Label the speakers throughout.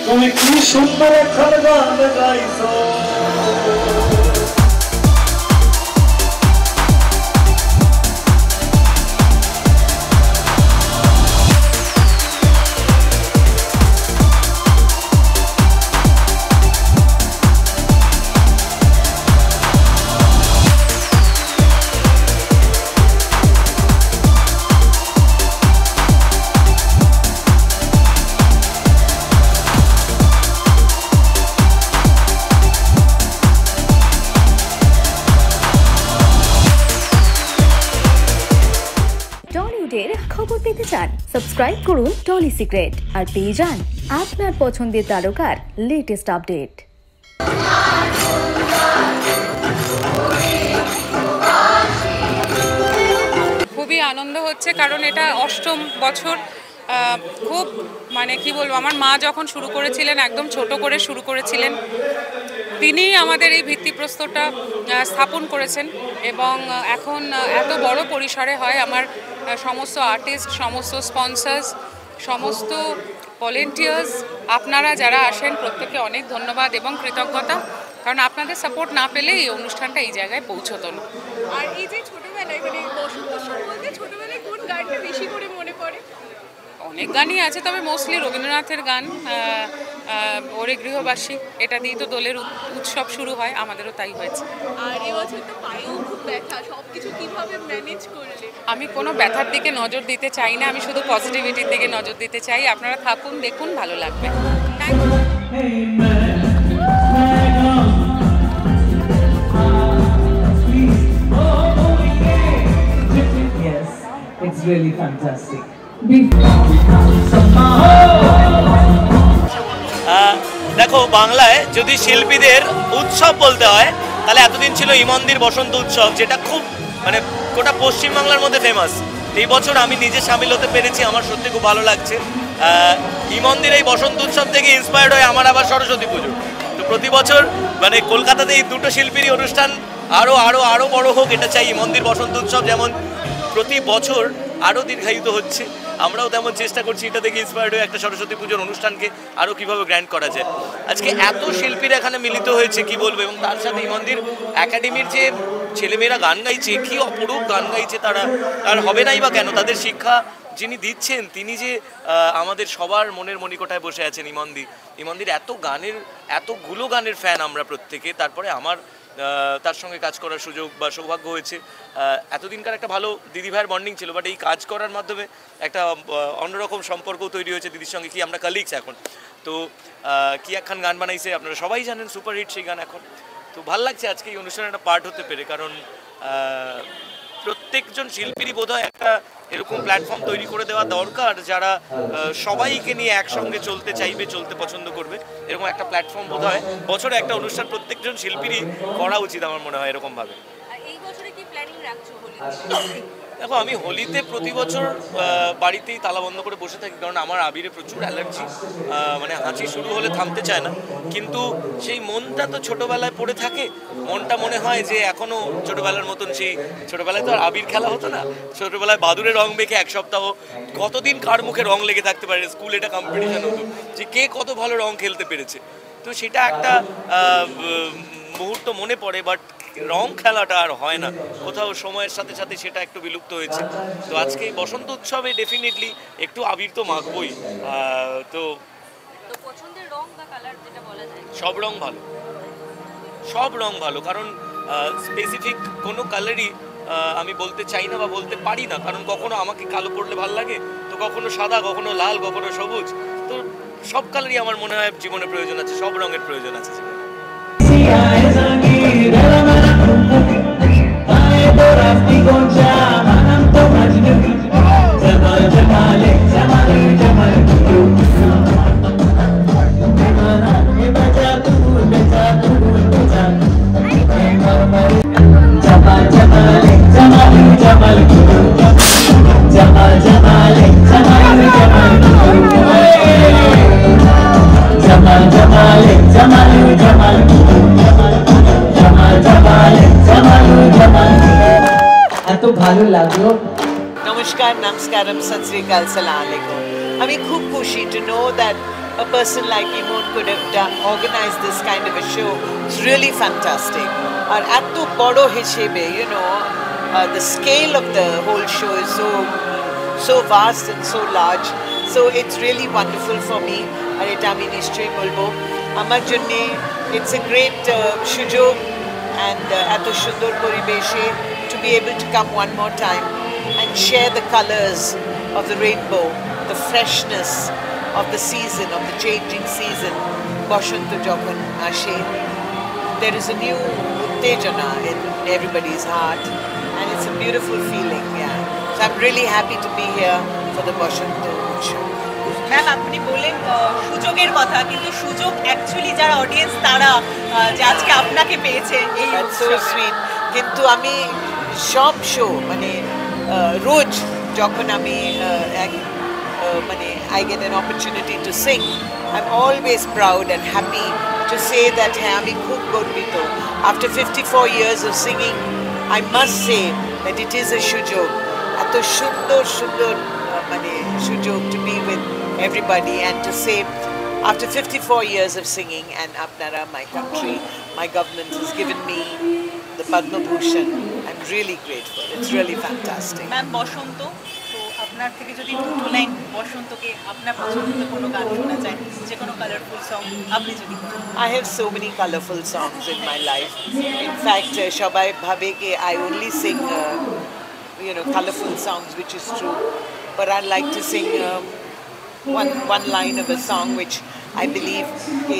Speaker 1: তুমি কি সুন্দর একটা গান গাইছো
Speaker 2: খবর পেতে চান সাবস্ক্রাইব করুন টলি সিক্রেট আর পেয়ে যান আপনার পছন্দের তারকার লেটেস্ট আপডেট।
Speaker 3: খুবই আনন্দ হচ্ছে কারণ এটা অষ্টম বছর। খুব মানে কি বলবো, আমার মা যখন শুরু করেছিলেন একদম ছোট করে শুরু করেছিলেন, তিনি আমাদের এই ভিত্তিপ্রস্তরটা স্থাপন করেছেন এবং এখন এত বড় পরিসরে হয়। আমার সমস্ত আর্টিস্ট, সমস্ত স্পন্সার্স, সমস্ত ভলেন্টিয়ার্স, আপনারা যারা আসেন প্রত্যেককে অনেক ধন্যবাদ এবং কৃতজ্ঞতা, কারণ আপনাদের সাপোর্ট না পেলে এই অনুষ্ঠানটা এই জায়গায় পৌঁছতো না।
Speaker 4: আর এই যে ছোটবেলায় মানে বসন্ত উৎসব বলতে ছোটবেলায় কোন গানটা বেশি করে মনে পড়ে?
Speaker 3: অনেক গানই আছে, তবে মোস্টলি রবীন্দ্রনাথের গান, ওরে গৃহবাসী, এটা দিয়ে তো দোলের উৎসব শুরু হয়, আমাদেরও তাই হয়েছে।
Speaker 4: আর এবছর তো পায়েও খুব ব্যথা, সব কিছু কীভাবে ম্যানেজ করলে?
Speaker 3: আমি কোনো ব্যথার দিকে নজর দিতে চাই না, আমি শুধু পজিটিভিটির দিকে নজর দিতে চাই। আপনারা থাকুন, দেখুন, ভালো লাগবে। Thank you.
Speaker 5: Yes, it's really fantastic.
Speaker 6: দেখো, বাংলায় যদি শিল্পীদের উৎসব বলতে হয় তাহলে এতদিন ছিল ইমন্দির বসন্ত উৎসব, যেটা খুব মানে গোটা পশ্চিমবাংলার মধ্যে ফেমাস। এই বছর আমি নিজে সামিল হতে পেরেছি, আমার সত্যি খুব ভালো লাগছে। ইমন্দির এই বসন্ত উৎসব থেকে ইন্সপায়ার্ড হয়ে আমার আবার সরস্বতী পুজো। তো প্রতি বছর মানে কলকাতাতে এই দুটো শিল্পীরই অনুষ্ঠান আরও আরও আরও বড় হোক, এটা চাই। ইমন্দির বসন্ত উৎসব যেমন প্রতি বছর আরও দীর্ঘায়িত হচ্ছে, আমরাও তেমন চেষ্টা করছি এটা থেকে ইন্সপায়ার্ড হয়ে একটা সরস্বতী পুজোর অনুষ্ঠানকে আরও কীভাবে গ্র্যান্ড করা যায়। আজকে এত শিল্পীরা এখানে মিলিত হয়েছে কি বলবো, এবং তার সাথে ইমন্দির একাডেমির যে ছেলেমেয়েরা গান গাইছে, কি অপরূপ গান গাইছে তারা। আর হবে নাই বা কেন, তাদের শিক্ষা যিনি দিচ্ছেন তিনি যে আমাদের সবার মনের মণিকোঠায় বসে আছেন। ইমন্দির এতগুলো গানের ফ্যান আমরা প্রত্যেকে। তারপরে আমার তার সঙ্গে কাজ করার সুযোগ বা সৌভাগ্য হয়েছে। এতদিনকার একটা ভালো দিদি ভাইয়ের বন্ডিং ছিল, বাট এই কাজ করার মাধ্যমে একটা অন্যরকম সম্পর্ক তৈরি হয়েছে দিদির সঙ্গে। কি আমরা কালিগস এখন। তো কি একখান গান বানাইছে, আপনারা সবাই জানেন, সুপারহিট সেই গান এখন। তো ভালো লাগছে আজকে এই অনুষ্ঠানে একটা পার্ট হতে পেরে, কারণ প্রত্যেকজন শিল্পীরই বোধহয় একটা এরকম প্ল্যাটফর্ম তৈরি করে দেওয়া দরকার, যারা সবাইকে নিয়ে একসঙ্গে চলতে চাইবে, চলতে পছন্দ করবে। এরকম একটা প্ল্যাটফর্ম বোধহয় বছরে একটা অনুষ্ঠান প্রত্যেকজন শিল্পীরই করা উচিত আমার মনে হয় এরকমভাবে।
Speaker 4: এই বছরে কি প্ল্যানিং রাখছো হোলি?
Speaker 6: দেখো, আমি হোলিতে প্রতি বছর বাড়িতেই তালা বন্ধ করে বসে থাকি, কারণ আমার আবিরে প্রচুর অ্যালার্জি। মানে হাঁচি শুরু হলে থামতে চায় না, কিন্তু সেই মনটা তো ছোটোবেলায় পড়ে থাকে। মনটা মনে হয় যে এখনও ছোটোবেলার মতন, সেই ছোটোবেলায় তো আর আবির খেলা হতো না, ছোটোবেলায় বাদুরে রং মেখে এক সপ্তাহ কতদিন কার মুখে রং লেগে থাকতে পারে। স্কুলে এটা কম্পিটিশন হতো যে কে কত ভালো রং খেলতে পেরেছে। তো সেটা একটা মুহূর্ত মনে পড়ে, বাট রং খেলাটা আর হয় না কোথাও, সময়ের সাথে সাথে সেটা একটু বিলুপ্ত হয়েছে। তো আজকে এই বসন্ত উৎসবে ডেফিনেটলি একটু আবির তো মাখবই। তো
Speaker 4: পছন্দের রং বা কালার যেটা বলা যায়?
Speaker 6: সব রং ভালো, সব রং ভালো, কারণ স্পেসিফিক কোনো কালারই আমি বলতে চাই না বা বলতে পারি না, কারণ কখনো আমাকে কালো পড়লে ভালো লাগে, তো কখনো সাদা, কখনো লাল, কখনো সবুজ। তো সব কালারই আমার মনে হয় জীবনে প্রয়োজন আছে, সব রঙের প্রয়োজন আছে জীবনে।
Speaker 5: Jamal জামালু জামাল জামাল জামাল জামালু জামাল এত ভালো লাগলো
Speaker 7: Namaskar, Namaskaram, Sat Sri Akal, Salam Alaikum. আমি খুব খুশি to know that a person like Imon could have organized this kind of a show. It's really fantastic. আর এত বড় হিসেবে, you know, the scale of the whole show is so vast and so large. So it's really wonderful for me. আর এটা আমি নিশ্চয়ই বলবো আমার জন্যে it's a great সুযোগ and এত সুন্দর পরিবেশে to be able to come one more time and share the colors of the rainbow, the freshness of the season, of the changing season. Boshanto Jokhon Ashe, there is a new uttejana in everybody's heart, and it's a beautiful feeling. Yeah, so I'm really happy to be here for the Boshanto show.
Speaker 8: Ma'am আপনি বললেন সুযোগের কথা কিন্তু সুযোগ actually যারা audience তারা যে আজকে আপনাকে পেয়েছে এই
Speaker 7: That's so sweet. কিন্তু আমি সব শো মানে রোজ যখন আমি মানে I get an opportunity to sing, I'm always proud and happy to say that হ্যাঁ আমি খুব গর্বিত. After 54 years of singing, I must say that it is a সুযোগ. এত সুন্দর সুন্দর মানে সুযোগ to be with everybody and to say after 54 years of singing and Apnara, my country, my government has given me the Padma Bhushan. I'm really grateful. It's really fantastic.
Speaker 8: Ma'am বসন্ত তো আপনার থেকে যদি দুটো লাইন বসন্তকে আপনার পছন্দের কোনো গান শোনা যায় যে কোনো কালারফুল সং আপনি যদি
Speaker 7: I have so many colorful songs in my life. In fact, Shabai bhabe ke I only sing you know, colorful songs, which is true. But I like to sing one line of a song which I believe कि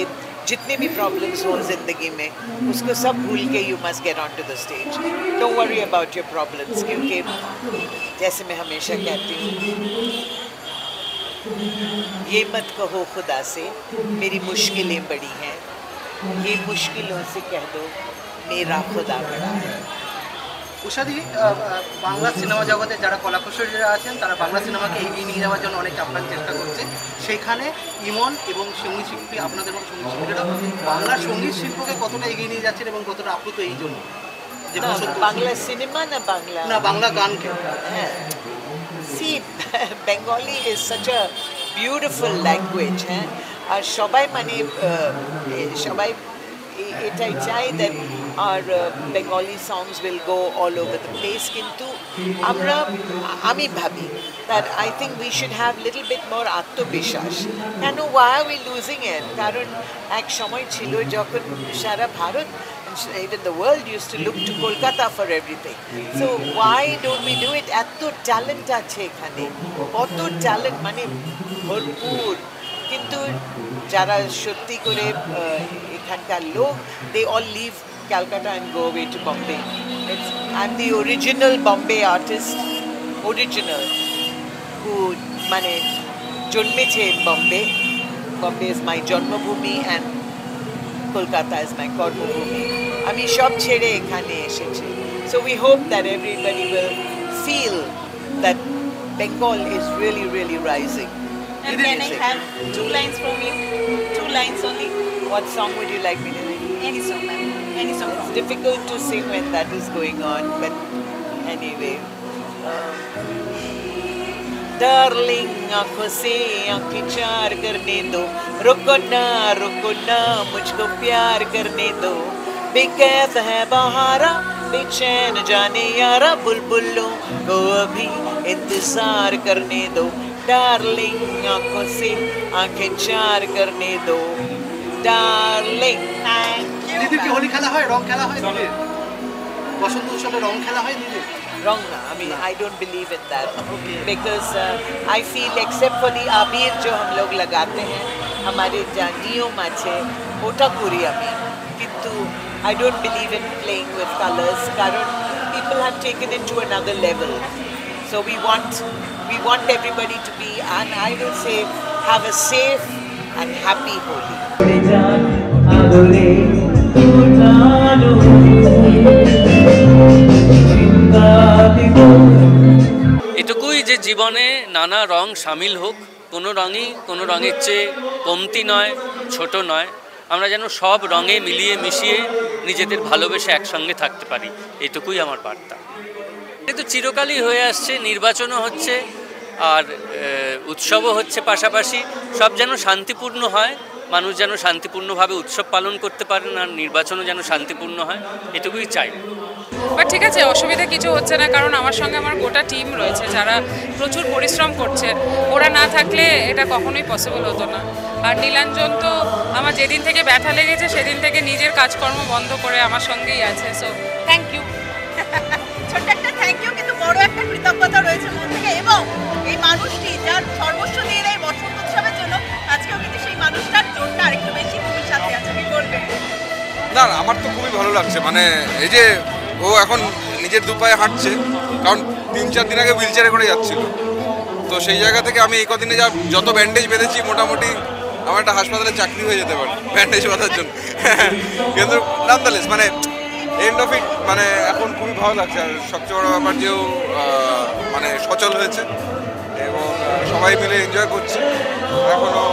Speaker 7: जितने भी problems हो जिंदगी में उसको सब भूल के you must get onto the stage. Don't worry about your problems क्योंकि जैसे मैं हमेशा कहती हूँ ये मत कहो खुदा से मेरी मुश्किलें बड़ी हैं, ये मुश्किलों से कह दो मेरा खुदा बड़ा है.
Speaker 9: উষাদি বাংলা সিনেমা জগতে যারা কলাকুশলীরা আছেন তারা বাংলা সিনেমাকে এগিয়ে নিয়ে যাওয়ার জন্য অনেক আপ্রাণ চেষ্টা করছে. সেখানে ইমন এবং সঙ্গীত শিল্পী আপনাদের মতো সঙ্গীত শিল্পীরা বাংলার সঙ্গীত শিল্পকে কতটা এগিয়ে নিয়ে যাচ্ছেন এবং কতটা আপ্লুত এই জন্য যে
Speaker 7: বাংলা সিনেমা না
Speaker 9: বাংলা গানকে
Speaker 7: হ্যাঁ. See, Bengali is such a beautiful language, হ্যাঁ. আর সবাই মানে সবাই এটাই চাই that our Bengali songs will go all over the place. কিন্তু আমি ভাবি that I think we should have little bit more আত্মবিশ্বাস. কেন why are we losing it? কারণ এক সময় ছিল যখন সারা Bharat, even the world used to look to Kolkata for everything. So why don't we do it? এত ট্যালেন্ট আছে এখানে, কত ট্যালেন্ট মানে ভরপুর. কিন্তু যারা সত্যি করে এখানকার লোক, they all leave Calcutta and go away to Bombay. I'm the original Bombay artist, original, who মানে জন্মেছে in Bombay. Bombay is my জন্মভূমি and Kolkata is my কর্মভূমি. আমি সব ছেড়ে এখানে এসেছি. So we hope that everybody will feel that Bengal is really, really rising.
Speaker 8: And can I have 2 lines from you? 2 lines only.
Speaker 7: What song would you like me to sing?
Speaker 8: Any song, ma'am. Any song.
Speaker 7: It's difficult to sing when that is going on, but anyway. Darling, आँखों से आँखें चार करने दो, रुको ना मुझको प्यार करने दो. बेकैफ है बहारा, बेचैन जाने यारा, बुलबुलों को अभी इंतजार करने दो. Darling, आँखों से आँखें चार करने दो. Darling,
Speaker 9: দিদির কি হোলি খেলা হয়, রং খেলা হয় দিদির? বসন্ত উৎসবে রং খেলা হয় দিদির?
Speaker 7: wrong na. I mean, I don't believe in that because I feel except for the abir जो हम लोग लगाते हैं हमारे नियम আছে ওটা করি আমি, কিন্তু I don't believe in playing with colors কারণ people have taken it to another level. So we want everybody to be, and I will say, have a safe and happy Holi.
Speaker 10: এটুকুই যে জীবনে নানা রং সামিল হোক, কোনো রঙের চেয়ে কমতি নয়, ছোট নয়, আমরা যেন সব রঙে মিলিয়ে মিশিয়ে নিজেদের ভালোবেসে একসঙ্গে থাকতে পারি, এটুকুই আমার বার্তা। কিন্তু চিরকালই হয়ে আসছে, নির্বাচনও হচ্ছে আর উৎসবও হচ্ছে, পাশাপাশি সব যেন শান্তিপূর্ণ হয়, মানুষ যেন শান্তিপূর্ণভাবে উৎসব পালন করতে পারেন আর নির্বাচনও যেন শান্তিপূর্ণ হয়, এটুকুই চাই।
Speaker 3: বাট ঠিক আছে, অসুবিধা কিছু হচ্ছে না, কারণ আমার সঙ্গে আমার গোটা টিম রয়েছে যারা প্রচুর পরিশ্রম করছে। ওরা না থাকলে এটা কখনোই পসিবল হতো না। আর নীলাঞ্জন তো আমার যেদিন থেকে ব্যথা লেগেছে সেদিন থেকে নিজের কাজকর্ম বন্ধ করে আমার সঙ্গেই আছে। So thank you.
Speaker 8: ছোট্ট একটা থ্যাংক ইউ, কিন্তু বড় একটা কৃতজ্ঞতা রয়েছে মন থেকে। এবং এই মানুষটি যার সর্বস্ব দিয়ে দেয় বসন্ত উৎসবের জন্য, আজকেও কিন্তু সেই মানুষটার জোরটা আরেকটু বেশি ভূমির সাথে আছে। কি বলবেন?
Speaker 11: না, আমার তো খুবই ভালো লাগছে। মানে এই যে ও এখন নিজের দুপায়ে হাঁটছে, কারণ 3-4 দিন আগে হুইল চেয়ারে করে যাচ্ছিল। তো সেই জায়গা থেকে আমি এই কদিনে যত ব্যান্ডেজ বেঁধেছি, মোটামুটি আমার একটা হাসপাতালে চাকরি হয়ে যেতে পারে ব্যান্ডেজ বাঁধার জন্য। কিন্তু নামদালেস মানে এন্ড অফ ইট, মানে এখন খুবই ভালো লাগছে। আর সবচেয়ে বড় ব্যাপার যেও মানে সচল হয়েছে এবং সবাই মিলে এনজয় করছে। এখনও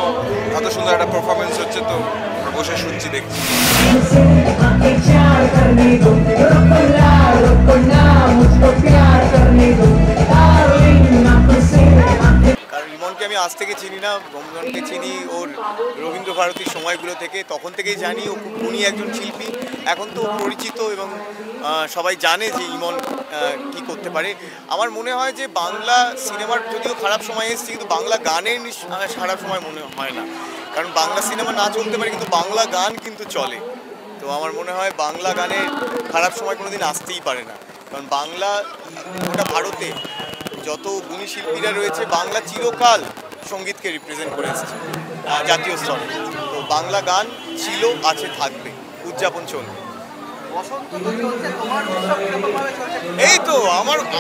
Speaker 11: এত সুন্দর একটা পারফরমেন্স হচ্ছে, তো বসে শুনছি, দেখছি।
Speaker 12: কারণ ইমনকে আমি আজ থেকে চিনি না, রমজানকে চিনি ওর রবীন্দ্র ভারতীর সময়গুলো থেকে, তখন থেকেই জানি ও খুব গুণী একজন শিল্পী। এখন তো পরিচিত এবং সবাই জানে যে ইমন কী করতে পারে। আমার মনে হয় যে বাংলা সিনেমার যদিও খারাপ সময় এসেছে, কিন্তু বাংলা গানের খারাপ সময় মনে হয় না। কারণ বাংলা সিনেমা না চলতে পারে, কিন্তু বাংলা গান কিন্তু চলে। তো আমার মনে হয় বাংলা গানের খারাপ সময় কোনো দিন আসতেই পারে না। কারণ বাংলা গোটা ভারতে যত গুণী শিল্পীরা রয়েছে, বাংলা চিরকাল সঙ্গীতকে রিপ্রেজেন্ট করে এসেছে জাতীয় স্তরে। তো বাংলা গান ছিল, আছে, থাকবে, উদযাপন চলবে। এই তো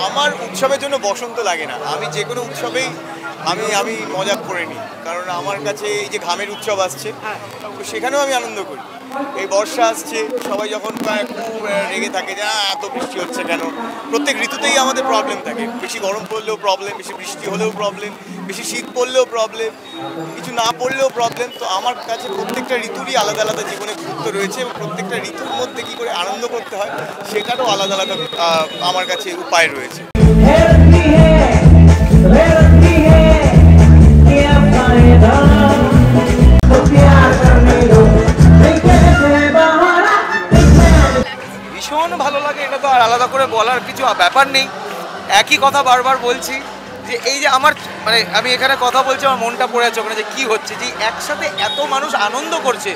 Speaker 12: আমার উৎসবের জন্য বসন্ত লাগে না। আমি যে কোনো উৎসবেই আমি মজা করে নিই, কারণ আমার কাছে এই যে ঘামের উৎসব আসছে, তো সেখানেও আমি আনন্দ করি। এই বর্ষা আসছে, সবাই যখন খুব রেগে থাকে যে এত বৃষ্টি হচ্ছে কেন। প্রত্যেক ঋতুতেই আমাদের প্রবলেম থাকে, বেশি গরম পড়লেও প্রবলেম, বেশি বৃষ্টি হলেও প্রবলেম, বেশি শীত পড়লেও প্রবলেম, কিছু না পড়লেও প্রবলেম। তো আমার কাছে প্রত্যেকটা ঋতুরই আলাদা আলাদা জীবনে গুরুত্ব রয়েছে এবং প্রত্যেকটা ঋতুর মধ্যে কী করে আনন্দ করতে হয় সেটারও আলাদা আলাদা আমার কাছে উপায় রয়েছে।
Speaker 13: ভীষণ ভালো লাগে, এটা তো আর আলাদা করে বলার কিছু ব্যাপার নেই। একই কথা বারবার বলছি যে এই যে আমার মানে আমি এখানে কথা বলছি, আমার মনটা পড়ে আছে ওখানে যে কী হচ্ছে, যে একসাথে এত মানুষ আনন্দ করছে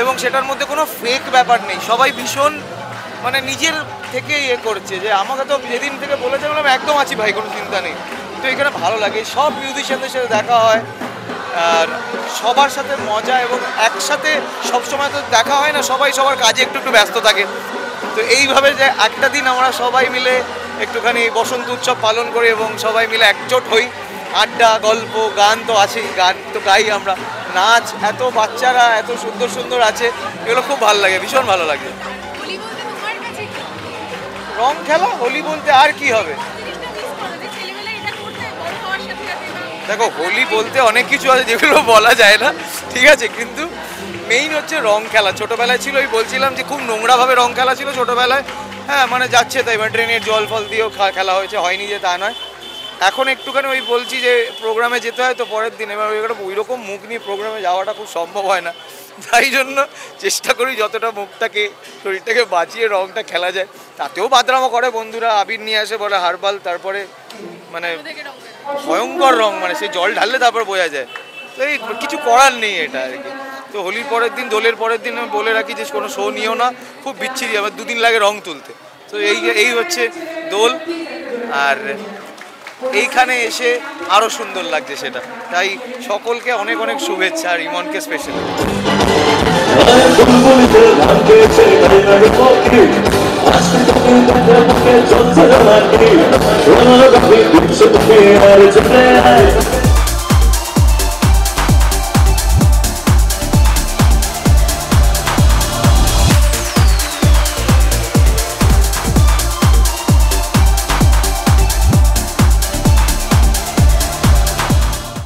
Speaker 13: এবং সেটার মধ্যে কোনো ফেক ব্যাপার নেই। সবাই ভীষণ মানে নিজের থেকে ইয়ে করছে। যে আমাকে তো যেদিন থেকে বলেছে বললাম একদম আছি ভাই, কোনো চিন্তা নেই। তো এখানে ভালো লাগে, সব মিউজিশিয়ানদের সাথে দেখা হয় আর সবার সাথে মজা, এবং একসাথে সবসময় তো দেখা হয় না, সবাই সবার কাজে একটু একটু ব্যস্ত থাকে। তো এইভাবে যে একটা দিন আমরা সবাই মিলে একটুখানি বসন্ত উৎসব পালন করি এবং সবাই মিলে একজোট হই, আড্ডা, গল্প, গান তো আছেই, গান তো গাই আমরা, নাচ, এত বাচ্চারা এত সুন্দর সুন্দর আছে, এগুলো খুব ভালো লাগে, ভীষণ ভালো লাগে। রং খেলা, হোলি বলতে আর কি হবে? দেখো, হোলি বলতে অনেক কিছু আছে যেগুলো বলা যায় না, ঠিক আছে, কিন্তু মেইন হচ্ছে রং খেলা। ছোটোবেলায় ছিল, ওই বলছিলাম যে খুব নোংরাভাবে রং খেলা ছিল ছোটোবেলায়, হ্যাঁ মানে যাচ্ছে তাই, মানে ট্রেনের জল ফল দিয়েও খেলা হয়েছে, হয়নি যে তা নয়। এখন একটুখানি ওই বলছি যে প্রোগ্রামে যেতে হয় তো পরের দিন, এবার ওই রকম মুখ নিয়ে প্রোগ্রামে যাওয়াটা খুব সম্ভব হয় না, তাই জন্য চেষ্টা করি যতটা মুখটাকে, শরীরটাকে বাঁচিয়ে রংটা খেলা যায়। তাতেও বাদরামো করে বন্ধুরা, আবির নিয়ে আসে, বলে হারবাল, তারপরে মানে ভয়ঙ্কর রং, মানে সেই জল ঢাললে তারপর বোঝা যায়। তো এই কিছু করার নেই এটা আর কি। তো হোলির পরের দিন, দোলের পরের দিন আমি বলে রাখি যে কোনো শো নিও না, খুব বিচ্ছিরি, আবার 2 দিন লাগে রং তুলতে। তো এই হচ্ছে দোল, আর এইখানে এসে আরও সুন্দর লাগছে সেটা। তাই সকলকে অনেক অনেক শুভেচ্ছা, আর ইমনকে স্পেশাল।
Speaker 1: চলছে